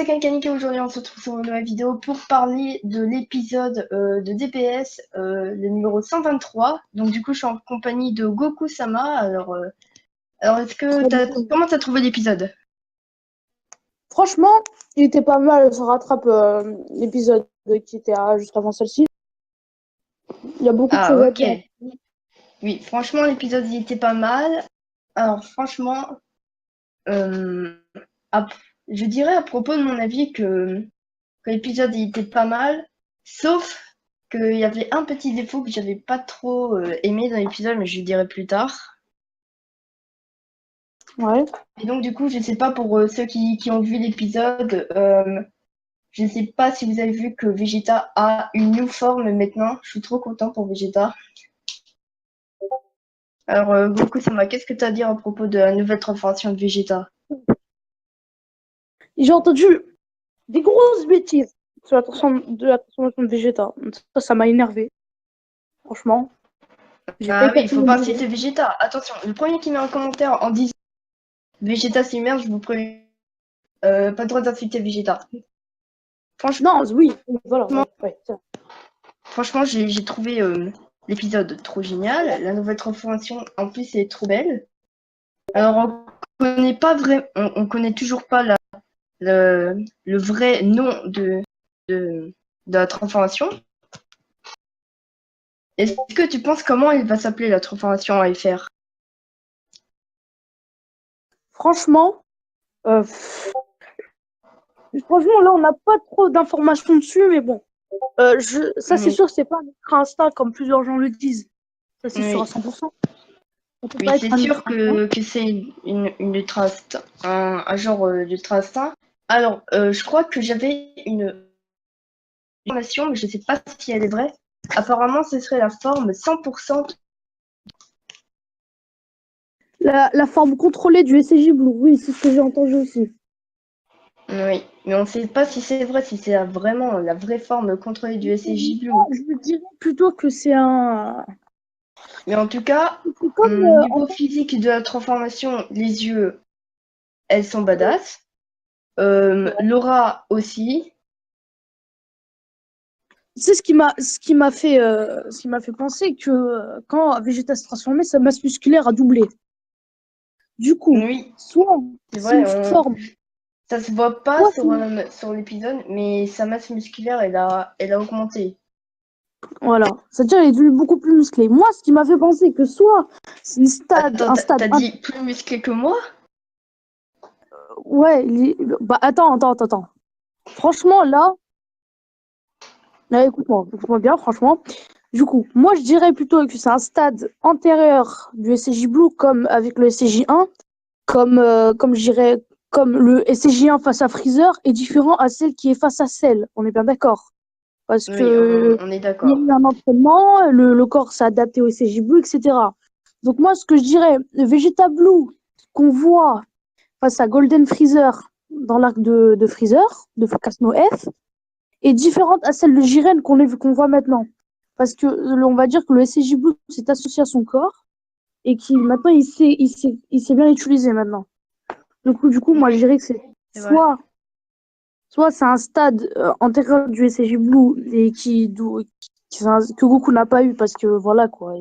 c'est Kankanika. Aujourd'hui, on se retrouve sur une nouvelle vidéo pour parler de l'épisode de DPS, le numéro 123. Donc, du coup, je suis en compagnie de Goku-sama. Alors Très bien. comment t'as trouvé l'épisode? Franchement, il était pas mal. Ça rattrape l'épisode qui était juste avant celle-ci. Il y a beaucoup de Ah, choses à ok. dire. Oui, franchement, l'épisode, il était pas mal. Alors, franchement, euh, à- je dirais à propos de mon avis que l'épisode, il était pas mal. Sauf qu'il y avait un petit défaut que j'avais pas trop aimé dans l'épisode, mais je le dirai plus tard. Ouais. Et donc, du coup, je sais pas pour ceux qui ont vu l'épisode, je sais pas si vous avez vu que Vegeta a une new forme maintenant. Je suis trop content pour Vegeta. Alors, Goku, qu'est-ce que tu as à dire à propos de la nouvelle transformation de Vegeta? J'ai entendu des grosses bêtises sur de la transformation de Vegeta. Ça m'a énervé. Franchement, j'ai pas Ah oui, été il fait faut mon pas boulot. citer Vegeta. Attention, le premier qui met un commentaire en disant Vegeta c'est une merde, je vous préviens, pas le droit d'insulter Vegeta. Franchement, Non, oui, voilà. Ouais, ça. franchement, j'ai trouvé l'épisode trop génial. La nouvelle transformation, en plus, elle est trop belle. Alors, on connaît toujours pas le vrai nom de la transformation. Est-ce que tu penses comment il va s'appeler la transformation à FR? Franchement, franchement, là, on n'a pas trop d'informations dessus, mais bon. Ça, c'est Oui, sûr, c'est pas un Ultra Instinct comme plusieurs gens le disent. Ça, c'est sûr à oui, 100%. Ça peut oui, pas être c'est un sûr Ultra Instinct. que c'est une ultra un genre d'ultra instinct. Alors, je crois que j'avais une information, mais je sais pas si elle est vraie. Apparemment, ce serait la forme 100%. La forme contrôlée du SCJ Blue, oui, c'est ce que j'ai entendu aussi. Oui, mais on ne sait pas si c'est vrai, si c'est vraiment la vraie forme contrôlée du SCJ Blue. Je dirais plutôt que c'est un. Mais en tout cas, C'est comme. En niveau fait, physique de la transformation, les yeux, elles sont badass. Laura aussi. c'est ce qui m'a fait penser que quand Vegeta se transformait, sa masse musculaire a doublé. Du coup, Oui, soit c'est c'est vrai, une forme, ça se voit pas soit c'est sur l'épisode, mais sa masse musculaire, elle a augmenté. voilà. C'est-à-dire, il est devenu beaucoup plus musclé. Moi, ce qui m'a fait penser que soit c'est Attends, un stade. t'as dit plus musclé que moi? Ouais, bah attends. Franchement, là, écoute-moi bien, franchement. Du coup, moi, je dirais plutôt que c'est un stade antérieur du SCJ Blue, comme avec le SCJ 1, comme je dirais, comme le SCJ 1 face à Freezer est différent à celle qui est face à Cell. On est bien d'accord. Parce Oui, que on est il y a d'accord. eu un entraînement, le corps s'est adapté au SCJ Blue, etc. Donc moi, ce que je dirais, le Vegeta Blue qu'on voit face à Golden Freezer dans l'arc de Freezer, de Casno F, est différente à celle de Jiren qu'on voit maintenant. Parce que on va dire que le SCJ Blue s'est associé à son corps et qui maintenant il sait bien l'utiliser maintenant. Du coup, moi je Oui, dirais que c'est c'est vrai. soit soit c'est un stade antérieur du SCJ Blue et que Goku n'a pas eu parce que voilà quoi.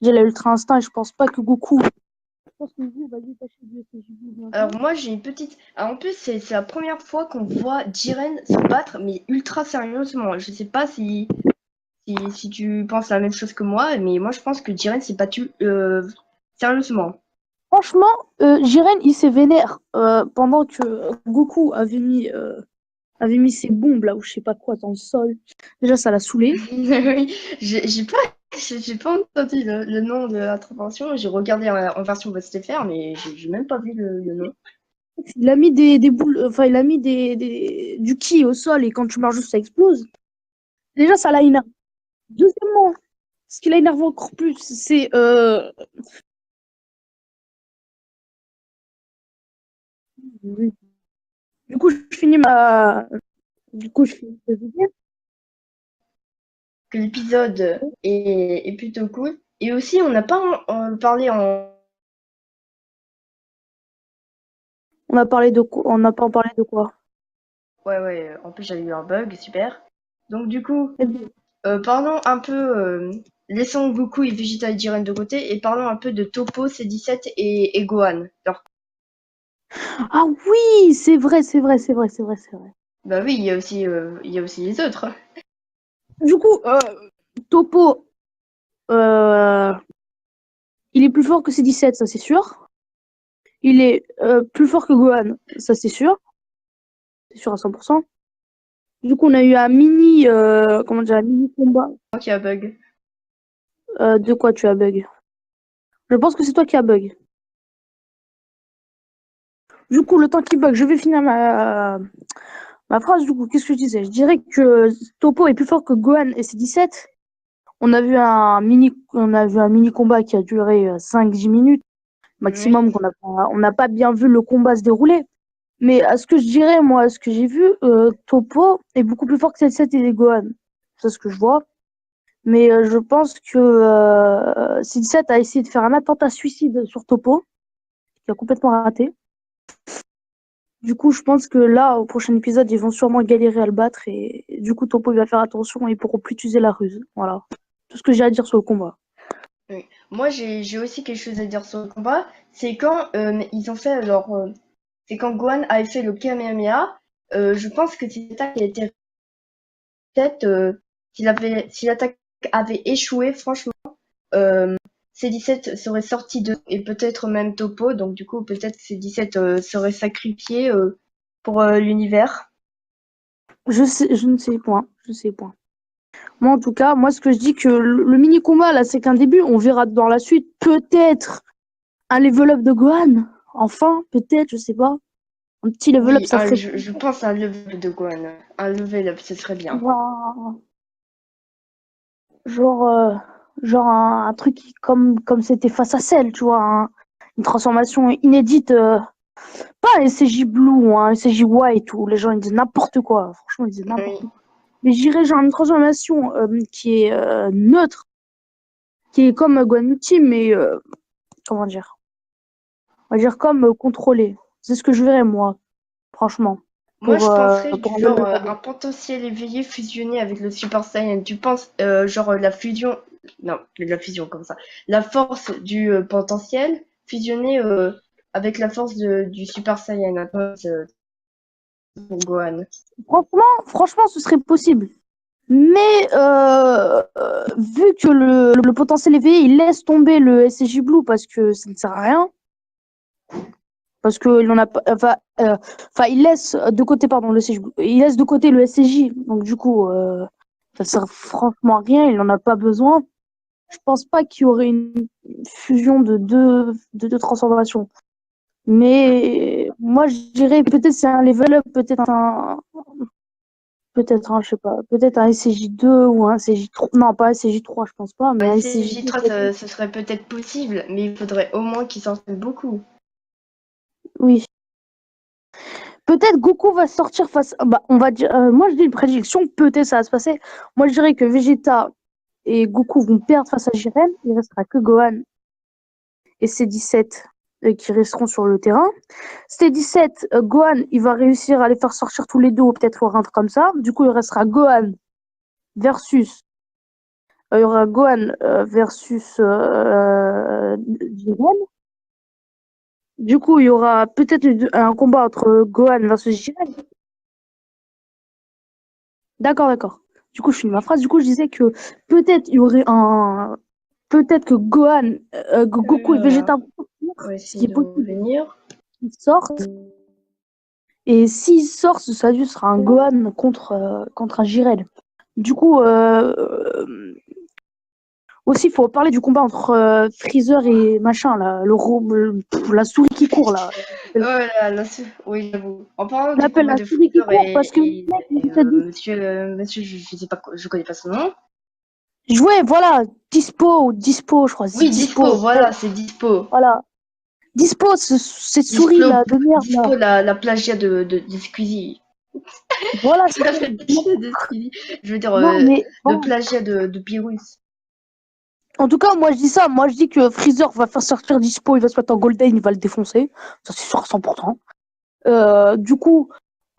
Déjà il a Ultra Instinct et je pense pas que Goku. Je pense que Goku va détacher du SCJ Blue Alors bientôt. moi j'ai une petite. Alors, en plus c'est la première fois qu'on voit Jiren se battre, mais ultra sérieusement. Je sais pas si tu penses la même chose que moi, mais moi je pense que Jiren s'est battu sérieusement. Franchement, Jiren il s'est vénère pendant que Goku avait mis ses bombes là ou je sais pas quoi dans le sol. Déjà, ça l'a saoulé. Oui, j'ai pas entendu le nom de l'intervention. J'ai regardé en version VSTFR, mais j'ai même pas vu le nom. Il a mis des boules, enfin, il a mis du ki au sol et quand tu marches juste, ça explose. Déjà, ça l'a énervé. Deuxièmement, ce qui l'a énervé encore plus, c'est. Du coup, je finis ma. Du coup, je finis ce vidéo. Que l'épisode est plutôt cool. Et aussi, on n'a pas parlé en. On a parlé de quoi? On n'a pas parlé de quoi? Ouais, en plus j'avais eu un bug, super. Donc du coup, Eh bien, parlons un peu, laissons Goku et Vegeta et Jiren de côté et parlons un peu de Toppo, C17 et Gohan. Alors, ah oui, c'est vrai, c'est vrai, c'est vrai, c'est vrai, c'est vrai. bah oui, il y a aussi les autres. Du coup, Topo, euh, il est plus fort que C17, ça c'est sûr. Il est plus fort que Gohan, ça c'est sûr à 100%. Du coup, on a eu un mini, comment dire, un mini combat. Moi qui a bug. De quoi tu as bug? Je pense que c'est toi qui as bug. Du coup, le temps qu'il bug, je vais finir ma phrase. Du coup, qu'est-ce que je disais? Je dirais que Topo est plus fort que Gohan et C17. On a vu un mini combat qui a duré 5-10 minutes Oui, maximum, on n'a pas bien vu le combat se dérouler. Mais à ce que je dirais, moi, à ce que j'ai vu, Topo est beaucoup plus fort que C17 et Gohan. C'est ce que je vois. Mais je pense que C17 a essayé de faire un attentat suicide sur Topo, qui a complètement raté. Du coup, je pense que là, au prochain épisode, ils vont sûrement galérer à le battre et du coup, Topo il va faire attention et ils pourront plus utiliser la ruse. Voilà. Tout ce que j'ai à dire sur le combat. oui. Moi j'ai aussi quelque chose à dire sur le combat. C'est quand ils ont fait leur, c'est quand Gohan avait fait le Kamehameha. Je pense que cette attaque a été peut-être si l'attaque avait échoué, franchement, C17 serait sorti de et peut-être même Topo. Donc du coup, peut-être que C17 serait sacrifié pour l'univers. Je ne sais point. Je sais point. Moi, en tout cas, moi, ce que je dis que le mini combat là, c'est qu'un début. On verra dans la suite peut-être un level up de Gohan. Enfin, peut-être, je sais pas. Un petit level up, Oui, ça ferait je pense à un level de Gohan. Un level up, ce serait bien. genre, genre, euh, genre un truc comme c'était face à Cell, tu vois, une transformation inédite. Pas un SCJ Blue ou un SCJ White où les gens ils disent n'importe quoi. Franchement, ils disent n'importe Oui, quoi. Mais j'irais genre une transformation qui est neutre, qui est comme Gohan Ultime, mais comment dire? On va dire comme contrôlée. C'est ce que je verrais, moi, franchement, moi je penserais pour du un genre level up. un potentiel éveillé fusionné avec le Super Saiyan. Tu penses genre la fusion, non, la fusion comme ça, la force du potentiel fusionné avec la force du Super Saiyan pour Gohan. Franchement, ce serait possible. Mais vu que le potentiel éveillé, il laisse tomber le SCJ Blue parce que ça ne sert à rien, parce que il en a pas, enfin, il laisse de côté, pardon, le SCJ Blue, il laisse de côté le SCJ, donc du coup, ça sert franchement à rien, il n'en a pas besoin. Je pense pas qu'il y aurait une fusion de deux transformations. Mais moi, je dirais peut-être c'est un level up, je sais pas, peut-être un SCJ2 ou un SCJ3. Non, pas un SCJ3, je pense pas, mais Ouais, un SCJ2 CJ3, peut-être. ce serait peut-être possible, mais il faudrait au moins qu'ils s'entraînent beaucoup. Oui. Peut-être Goku va sortir face. Bah, on va dire. Moi, je dis une prédiction, peut-être ça va se passer. Moi, je dirais que Vegeta et Goku vont perdre face à Jiren. Il restera que Gohan et C17 qui resteront sur le terrain. C17, Gohan, il va réussir à les faire sortir tous les deux, ou peut-être voir un truc comme ça. Du coup, il restera Gohan versus. Il y aura Gohan versus Jiren. Du coup, il y aura peut-être un combat entre Gohan versus Jiren. D'accord, d'accord. Du coup, je finis ma phrase. Du coup, je disais que peut-être il y aurait un. Peut-être que Goku et Vegeta vont On va sortir, ce essayer qui est de possible. revenir. Ils sortent. Et s'ils sortent, ça sera un Gohan contre un Jiren. Du coup, aussi, il faut parler du combat entre Freezer et machin, là, la souris qui court, là. Oh là là, oui, j'avoue. En parlant Je du l'appelle combat la de souris qui Freezer court parce que le mec, il essaie de monsieur, je sais pas, je connais pas son nom. jouer, voilà, Dispo, je crois, c'est Oui, Dispo, Dispo. voilà, c'est Dispo. Voilà. Dispo, cette souris, Dispo, là, de merde, là. Dispo la plagiat de Squeezie. Voilà, c'est La elle. plagiat de Squeezie. Je veux dire, Non, mais le bon. plagiat de Pyrrhus. En tout cas, moi je dis ça. Moi je dis que Freezer va faire sortir Dispo, il va se mettre en Golden, il va le défoncer. Ça, c'est sûr à 100%. Du coup,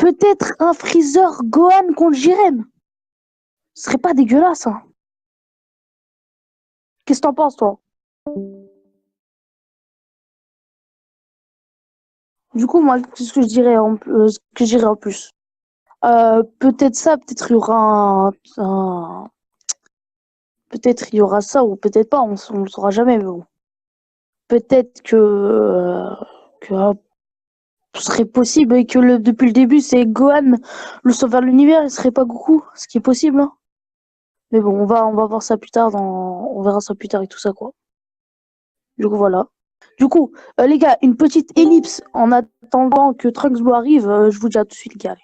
peut-être un Freezer Gohan contre Jiren. Ce serait pas dégueulasse, hein. Qu'est-ce que t'en penses, toi? Du coup, moi, c'est ce que je dirais ce que je dirais en plus. Peut-être ça, peut-être il y aura peut-être il y aura ça ou peut-être pas, on le saura jamais, mais bon. Peut-être que ce serait possible et que depuis le début, c'est Gohan, le sauveur de l'univers, il serait pas Goku, ce qui est possible, hein. Mais bon, on va voir ça plus tard on verra ça plus tard et tout ça, quoi. Du coup, voilà. Du coup, les gars, une petite ellipse en attendant que Trunks Blue arrive, je vous dis à tout de suite, les gars.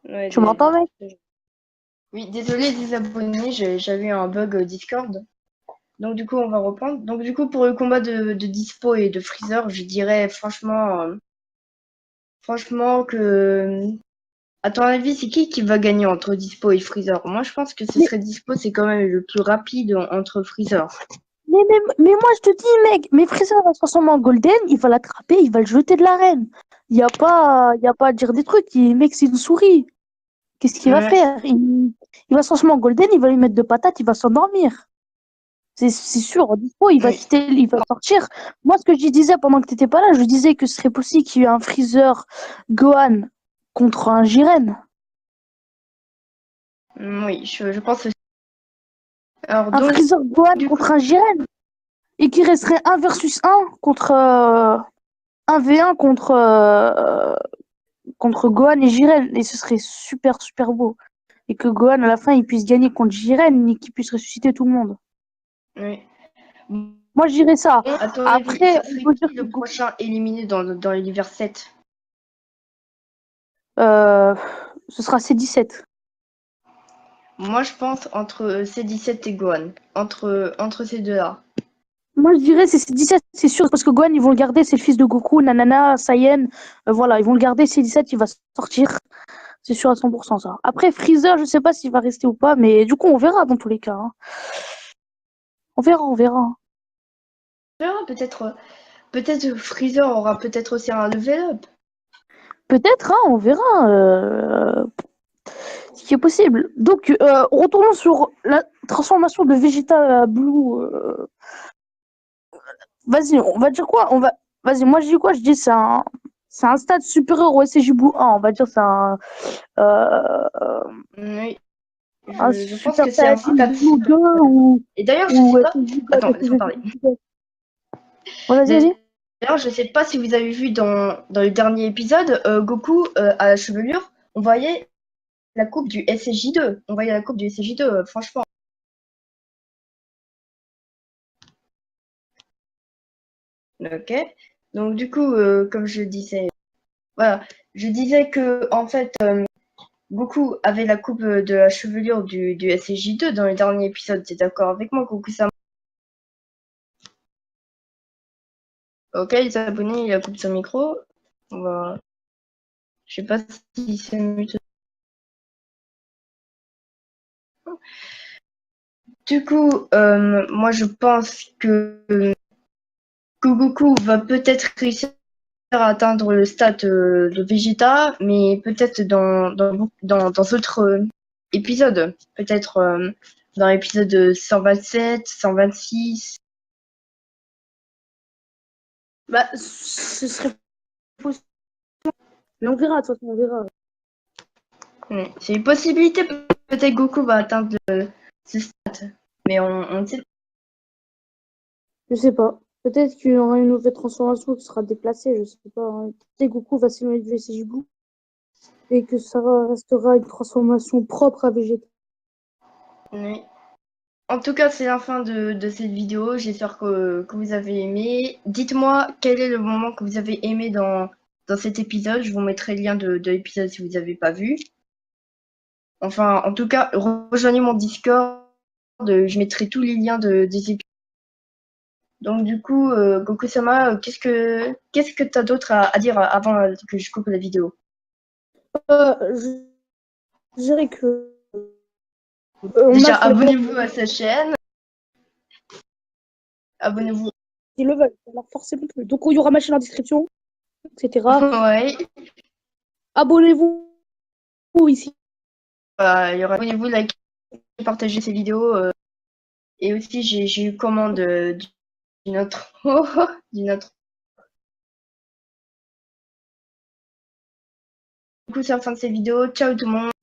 Ouais, Tu m'entends, mec? Oui, désolé des abonnés, j'avais un bug Discord. Donc du coup, on va reprendre. Donc du coup, pour le combat de Dispo et de Freezer, je dirais franchement que... À ton avis, c'est qui va gagner entre Dispo et Freezer? Moi, je pense que ce Mais, serait Dispo, c'est quand même le plus rapide entre Freezer. mais moi, je te dis, mec, mais Freezer va se transformer en Golden, il va l'attraper, il va le jeter de l'arène. Il y a pas à dire des trucs. Mec, c'est une souris. Qu'est-ce qu'il va Ouais. faire? Il va se transformer en Golden, il va lui mettre de patates, il va s'endormir. C'est sûr, Dispo, il va Oui. quitter, il va sortir. Moi, ce que je disais pendant que t'étais pas là, je disais que ce serait possible qu'il y ait un Freezer Gohan contre un Jiren. Oui, je pense aussi. Alors Un donc, Freezer Gohan du coup, contre un Jiren. Et qui resterait un versus un contre 1v1 contre Gohan et Jiren. Et ce serait super, super beau. Et que Gohan, à la fin, il puisse gagner contre Jiren et qu'il puisse ressusciter tout le monde. oui. Bon, Moi, je dirais ça. à ton avis, Après, ça on serait peut dire qui que le prochain éliminé dans l'univers 7? euh, ce sera C17. Moi, je pense entre C17 et Gohan. Entre ces deux-là. Moi, je dirais c'est C17, c'est sûr, parce que Gohan, ils vont le garder, c'est le fils de Goku, Nanana, Saiyan. Voilà, ils vont le garder, C17, il va sortir. C'est sûr à 100% ça. Après, Freezer, je sais pas s'il va rester ou pas, mais du coup, on verra dans tous les cas, hein. On verra, on verra. On verra, peut-être Freezer aura peut-être aussi un level up. Peut-être, hein, on verra. Ce qui est possible. Donc, retournons sur la transformation de Vegeta Blue. Vas-y, on va dire quoi? Vas-y, moi je dis quoi? Je dis c'est un stade supérieur au SCJ Blue 1. On va dire c'est euh, Oui, un je pense Super que c'est un Saiyan stade Blue 2 supérieur. Et d'ailleurs, je ou sais pas. SCJ God, Attends, laisse-moi SCJ parler. God. Ouais, vas-y, vas-y. D'ailleurs, je sais pas si vous avez vu dans le dernier épisode, Goku à la chevelure, on voyait la coupe du SSJ2. On voyait la coupe du SSJ2, franchement. Ok. Donc du coup, comme je disais, voilà, je disais que en fait, Goku avait la coupe de la chevelure du SSJ2 dans le dernier épisode. T'es d'accord avec moi, Goku ça? Ok, les abonnés, il a coupé son micro. On va... Je sais pas si c'est mieux. Du coup, moi je pense que Goku va peut-être réussir à atteindre le stade de Vegeta, mais peut-être dans d'autres épisodes. Peut-être dans l'épisode 127, 126. Bah, ce serait possible. Mais on verra, de toute façon, on verra. C'est une possibilité, peut-être Goku va atteindre ce stade. Mais on ne sait pas. Je sais pas. Peut-être qu'il y aura une nouvelle transformation qui sera déplacée, je sais pas, hein. Peut-être que Goku va s'éloigner du SCJ Blue et que ça restera une transformation propre à Vegeta. Oui. En tout cas, c'est la fin de cette vidéo. J'espère que vous avez aimé. Dites-moi quel est le moment que vous avez aimé dans cet épisode. Je vous mettrai le lien de l'épisode si vous n'avez pas vu. Enfin, en tout cas, rejoignez mon Discord. Je mettrai tous les liens des épisodes. Donc du coup, Goku-sama, qu'est-ce que tu as d'autre à dire avant que je coupe la vidéo? Je dirais que Déjà, abonnez-vous à sa chaîne. Abonnez-vous. Ils le veulent, alors forcément. Donc il y aura ma chaîne en description, etc. Ouais. Abonnez-vous ici. Il y aura abonnez-vous, likez, partagez ces vidéos. Et aussi, j'ai eu commande d'une autre. d'une autre. Du coup, c'est la fin de cette vidéo. Ciao tout le monde.